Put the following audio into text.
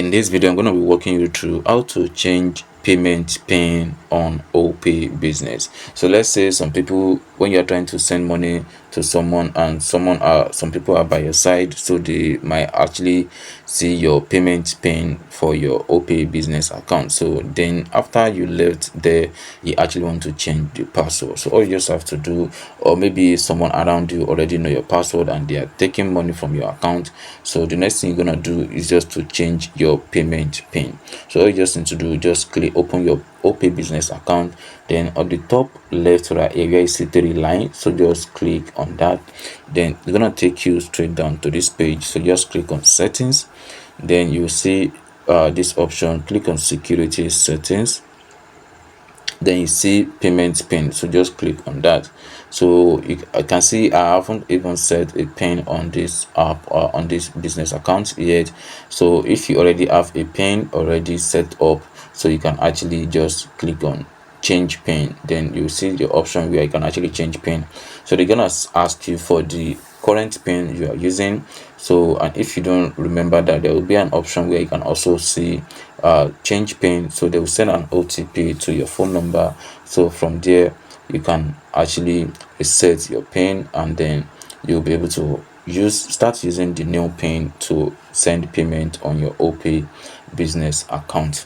In this video, I'm going to be walking you through how to change payment pin on Opay business. So let's say some people, when you're trying to send money to someone and some people are by your side, so they might actually see your payment pin for your Opay business account. So then after you left there, you actually want to change the password. So all you just have to do, or maybe someone around you already know your password and they are taking money from your account, so the next thing you're gonna do is just to change your payment pin. So all you just need to do, just click open your Opay business account, then on the top left right area you see three lines, so just click on that. Then it's gonna take you straight down to this page, so just click on settings. Then you see this option, click on security settings. Then you see payment pin, so just click on that. So I can see I haven't even set a pin on this app or on this business account yet. So if you already have a pin already set up, so you can actually just click on change pin. Then you see the option where you can actually change pin. So they're gonna ask you for the current pin you are using. So, and if you don't remember that, there will be an option where you can also see change pin. So they will send an OTP to your phone number. So from there you can actually reset your pin, and then you'll be able to start using the new pin to send payment on your Opay business account.